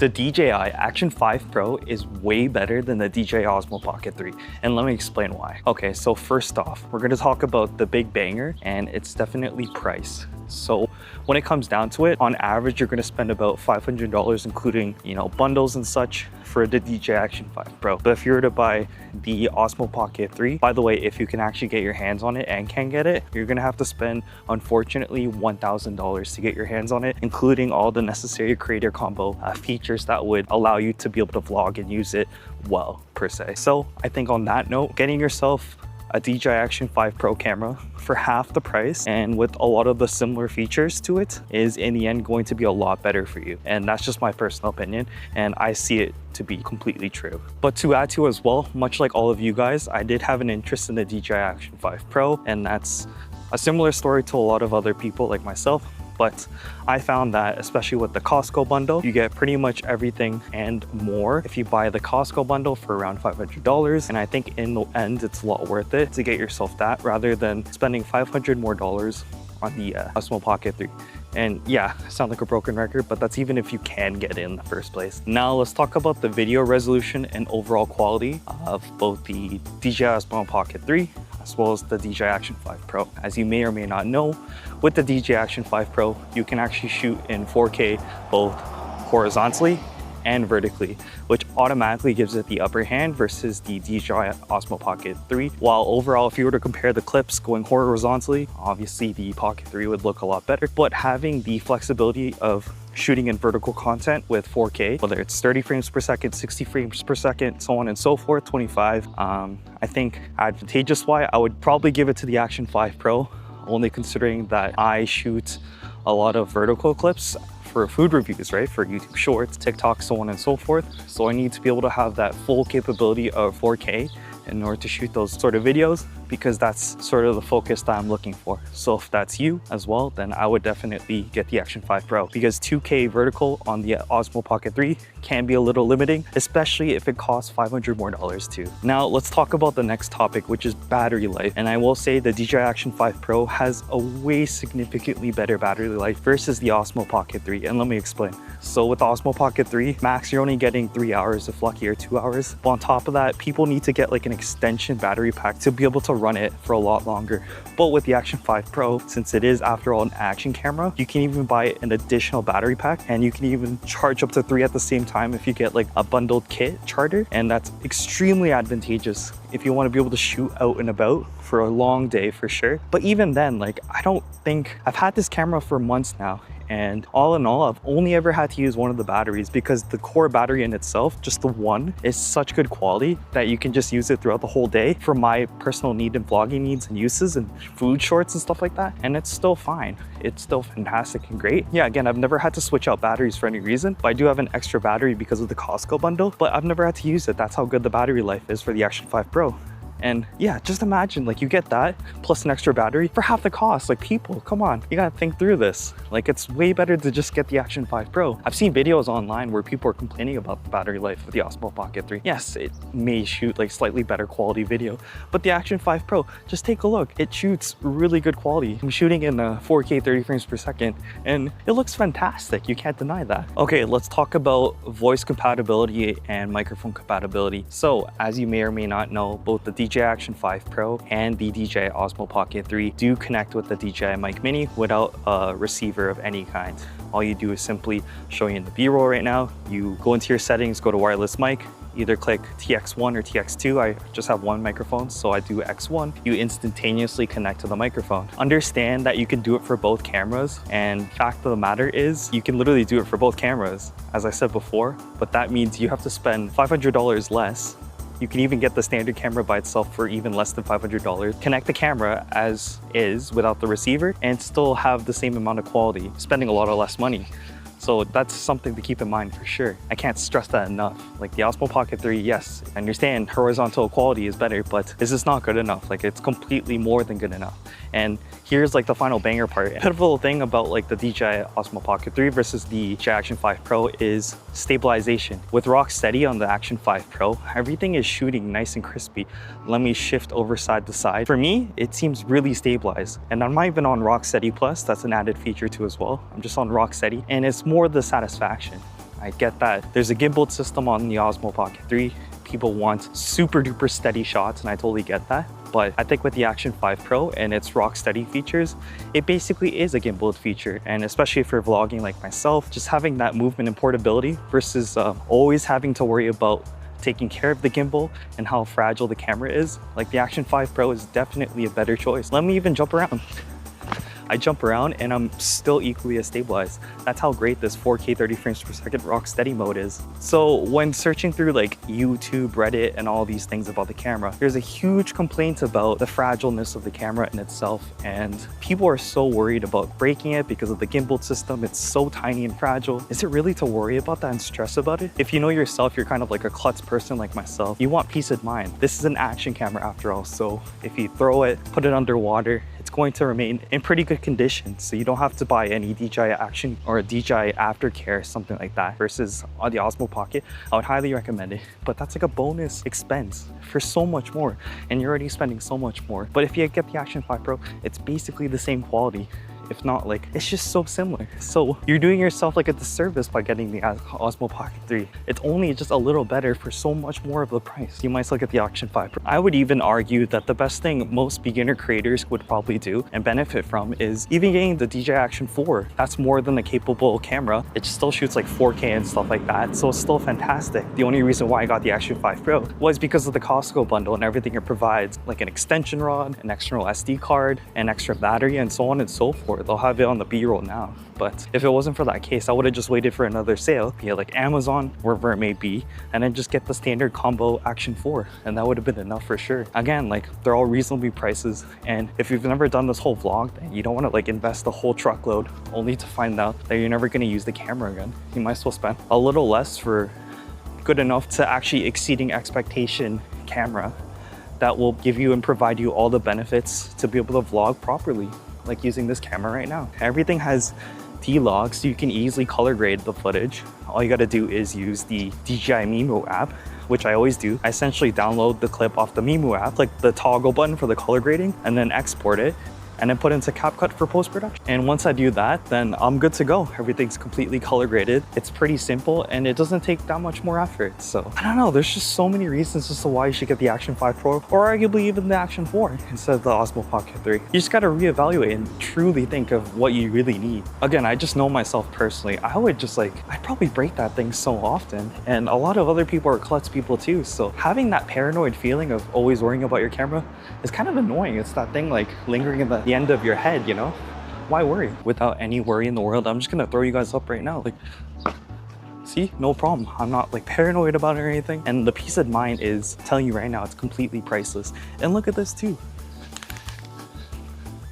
The DJI Action 5 Pro is way better than the DJI Osmo Pocket 3, and let me explain why. Okay, so first off, we're gonna talk about the big banger, and it's definitely price. So when it comes down to it, on average, you're gonna spend about $500, including, bundles and such for the DJI Action 5 Pro. But if you were to buy the Osmo Pocket 3, by the way, if you can actually get your hands on it and can get it, you're gonna have to spend, unfortunately, $1,000 to get your hands on it, including all the necessary creator combo features that would allow you to be able to vlog and use it well, per se. So I think on that note, getting yourself a DJI Action 5 Pro camera for half the price and with a lot of the similar features to it is in the end going to be a lot better for you. And that's just my personal opinion, and I see it to be completely true. But to add to as well, much like all of you guys, I did have an interest in the DJI Action 5 Pro, and that's a similar story to a lot of other people like myself. But I found that, especially with the Costco bundle, you get pretty much everything and more if you buy the Costco bundle for around $500. And I think in the end, it's a lot worth it to get yourself that rather than spending $500 more on the Osmo Pocket 3. And yeah, I sound like a broken record, but that's even if you can get it in the first place. Now let's talk about the video resolution and overall quality of both the DJI Osmo Pocket 3 as well as the DJI Action 5 Pro. As you may or may not know, with the DJI Action 5 Pro, you can actually shoot in 4K both horizontally and vertically, which automatically gives it the upper hand versus the DJI Osmo Pocket 3. While overall, if you were to compare the clips going horizontally, obviously the Pocket 3 would look a lot better, but having the flexibility of shooting in vertical content with 4K, whether it's 30 frames per second, 60 frames per second, so on and so forth, 25, I think advantageous why I would probably give it to the Action 5 Pro, only considering that I shoot a lot of vertical clips for food reviews, right? For YouTube Shorts, TikTok, so on and so forth. So I need to be able to have that full capability of 4K in order to shoot those sort of videos, because that's sort of the focus that I'm looking for. So if that's you as well, then I would definitely get the Action 5 Pro, because 2K vertical on the Osmo Pocket 3 can be a little limiting, especially if it costs $500 more too. Now let's talk about the next topic, which is battery life. And I will say the DJI Action 5 Pro has a way significantly better battery life versus the Osmo Pocket 3. And let me explain. So with the Osmo Pocket 3, max, you're only getting 3 hours, if lucky, or 2 hours. But on top of that, people need to get like an extension battery pack to be able to run it for a lot longer. But with the Action 5 Pro, since it is after all an action camera, you can even buy an additional battery pack, and you can even charge up to 3 at the same time if you get like a bundled kit charger. And that's extremely advantageous if you want to be able to shoot out and about for a long day, for sure. But even then, like, I don't think I've had this camera for months now, and all in all, I've only ever had to use one of the batteries, because the core battery in itself, just the one, is such good quality that you can just use it throughout the whole day for my personal need and vlogging needs and uses and food shorts and stuff like that. And it's still fine. It's still fantastic and great. Yeah, again, I've never had to switch out batteries for any reason, but I do have an extra battery because of the Costco bundle, but I've never had to use it. That's how good the battery life is for the Action 5 Pro. And yeah, just imagine, like, you get that plus an extra battery for half the cost. Like, people, come on, you gotta think through this. Like, it's way better to just get the Action 5 Pro. I've seen videos online where people are complaining about the battery life of the Osmo Pocket 3. Yes, it may shoot like slightly better quality video, but the Action 5 Pro, just take a look. It shoots really good quality. I'm shooting in 4K 30 frames per second, and it looks fantastic. You can't deny that. Okay, let's talk about voice compatibility and microphone compatibility. So as you may or may not know, both the DJI Action 5 Pro and the DJI Osmo Pocket 3 do connect with the DJI Mic Mini without a receiver of any kind. All you do is simply, show you in the B-roll right now, you go into your settings, go to wireless mic, either click TX1 or TX2. I just have one microphone, so I do X1. You instantaneously connect to the microphone. Understand that you can do it for both cameras, and fact of the matter is you can literally do it for both cameras, as I said before, but that means you have to spend $500 less. You can even get the standard camera by itself for even less than $500. Connect the camera as is without the receiver and still have the same amount of quality, spending a lot less money. So that's something to keep in mind for sure. I can't stress that enough. Like the Osmo Pocket 3, yes, I understand horizontal quality is better, but this is not good enough. Like, it's completely more than good enough. And here's like the final banger part. A pivotal thing about like the DJI Osmo Pocket 3 versus the DJI Action 5 Pro is stabilization. With rock steady on the Action 5 Pro, everything is shooting nice and crispy. Let me shift over side to side. For me, it seems really stabilized. And I'm not even on rock steady plus, that's an added feature too as well. I'm just on rock steady, and it's more the satisfaction. I get that there's a gimbal system on the Osmo Pocket 3. People want super duper steady shots, and I totally get that. But I think with the Action 5 Pro and its rock steady features, it basically is a gimbal feature. And especially if you're vlogging like myself, just having that movement and portability versus always having to worry about taking care of the gimbal and how fragile the camera is, like the Action 5 Pro is definitely a better choice. Let me even jump around. I jump around and I'm still equally as stabilized. That's how great this 4K 30 frames per second rock steady mode is. So when searching through like YouTube, Reddit, and all these things about the camera, there's a huge complaint about the fragileness of the camera in itself. And people are so worried about breaking it because of the gimbal system. It's so tiny and fragile. Is it really to worry about that and stress about it? If you know yourself, you're kind of like a klutz person like myself. You want peace of mind. This is an action camera after all. So if you throw it, put it underwater, it's going to remain in pretty good condition. So you don't have to buy any DJI Action or a DJI Aftercare, something like that. Versus on the Osmo Pocket, I would highly recommend it. But that's like a bonus expense for so much more. And you're already spending so much more. But if you get the Action 5 Pro, it's basically the same quality. If not, like, it's just so similar. So you're doing yourself like a disservice by getting the Osmo Pocket 3. It's only just a little better for so much more of the price. You might still get the Action 5 Pro. I would even argue that the best thing most beginner creators would probably do and benefit from is even getting the DJI Action 4. That's more than a capable camera. It still shoots like 4K and stuff like that. So it's still fantastic. The only reason why I got the Action 5 Pro was because of the Costco bundle and everything it provides, like an extension rod, an external SD card, an extra battery, and so on and so forth. They'll have it on the B-roll now. But if it wasn't for that case, I would have just waited for another sale, be it like Amazon, wherever it may be, and then just get the standard combo Action 4, and that would have been enough for sure. Again, like, they're all reasonably prices, and if you've never done this whole vlog, then you don't want to like invest the whole truckload only to find out that you're never going to use the camera again. You might as well spend a little less for good enough to actually exceeding expectation camera that will give you and provide you all the benefits to be able to vlog properly, like using this camera right now. Everything has D-Log, so you can easily color grade the footage. All you gotta do is use the DJI Mimo app, which I always do. I essentially download the clip off the Mimo app, like the toggle button for the color grading, and then export it, and then put into CapCut for post-production. And once I do that, then I'm good to go. Everything's completely color graded. It's pretty simple and it doesn't take that much more effort. So I don't know, there's just so many reasons as to why you should get the Action 5 Pro or arguably even the Action 4 instead of the Osmo Pocket 3. You just gotta reevaluate and truly think of what you really need. Again, I just know myself personally. I'd probably break that thing so often. And a lot of other people are klutz people too. So having that paranoid feeling of always worrying about your camera is kind of annoying. It's that thing like lingering in the end of your head, you know? Why worry? Without any worry in the world, I'm just gonna throw you guys up right now. Like, see, no problem. I'm not like paranoid about it or anything. And the peace of mind is telling you right now, it's completely priceless. And look at this too.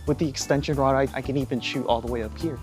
With the extension rod, I can even shoot all the way up here.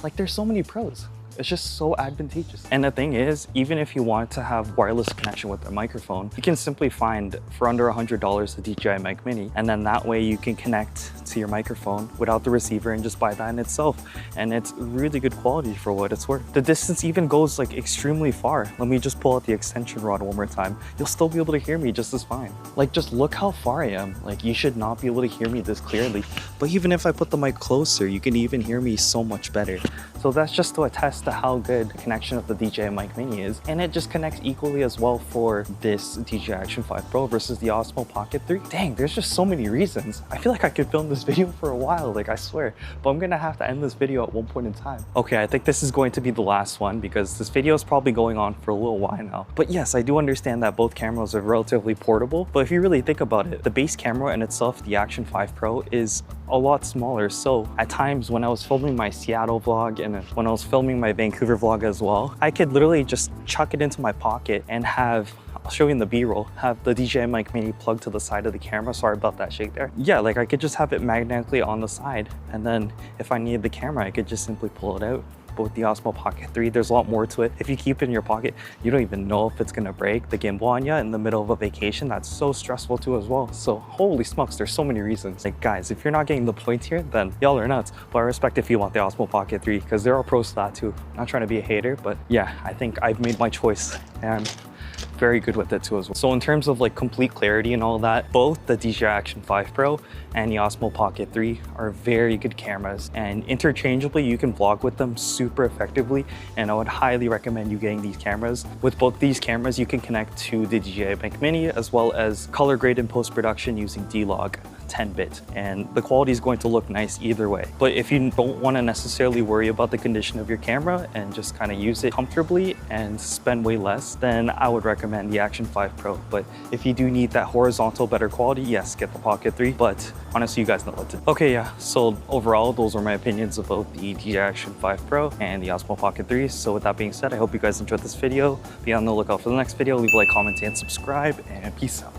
Like, there's so many pros. It's just so advantageous. And the thing is, even if you want to have wireless connection with a microphone, you can simply find for under $100 the DJI Mic Mini. And then that way you can connect to your microphone without the receiver and just buy that in itself. And it's really good quality for what it's worth. The distance even goes like extremely far. Let me just pull out the extension rod one more time. You'll still be able to hear me just as fine. Like, just look how far I am. Like, you should not be able to hear me this clearly. But even if I put the mic closer, you can even hear me so much better. So that's just to attest to how good the connection of the DJI Mic Mini is. And it just connects equally as well for this DJI Action 5 Pro versus the Osmo Pocket 3. Dang, there's just so many reasons. I feel like I could film this video for a while, like, I swear. But I'm gonna have to end this video at one point in time. Okay, I think this is going to be the last one because this video is probably going on for a little while now. But yes, I do understand that both cameras are relatively portable. But if you really think about it, the base camera in itself, the Action 5 Pro, is a lot smaller. So at times when I was filming my Seattle vlog and when I was filming my Vancouver vlog as well, I could literally just chuck it into my pocket and have, I'll show you in the B-roll, have the DJI Mic Mini plugged to the side of the camera. Sorry about that shake there. Yeah, like I could just have it magnetically on the side. And then if I needed the camera, I could just simply pull it out. But with the Osmo Pocket 3, there's a lot more to it. If you keep it in your pocket, you don't even know if it's gonna break the gimbal on you in the middle of a vacation. That's so stressful too as well. So holy smokes, there's so many reasons. Like, guys, if you're not getting the point here, then y'all are nuts. But I respect if you want the Osmo Pocket 3 because there are pros to that too. Not trying to be a hater, but yeah, I think I've made my choice. And very good with it too as well. So in terms of like complete clarity and all that, both the DJI Action 5 Pro and the Osmo Pocket 3 are very good cameras, and interchangeably you can vlog with them super effectively, and I would highly recommend you getting these cameras. With both these cameras you can connect to the DJI Bank Mini as well as color grade in post-production using D-Log 10-bit, and the quality is going to look nice either way. But if you don't want to necessarily worry about the condition of your camera and just kind of use it comfortably and spend way less, then I would recommend the Action 5 Pro. But if you do need that horizontal better quality, yes, get the Pocket 3, but honestly you guys know what to do. Okay, yeah, so overall those were my opinions about the DJI Action 5 Pro and the Osmo Pocket 3. So with that being said, I hope you guys enjoyed this video. Be on the lookout for the next video. Leave a like, comment, and subscribe, and peace out.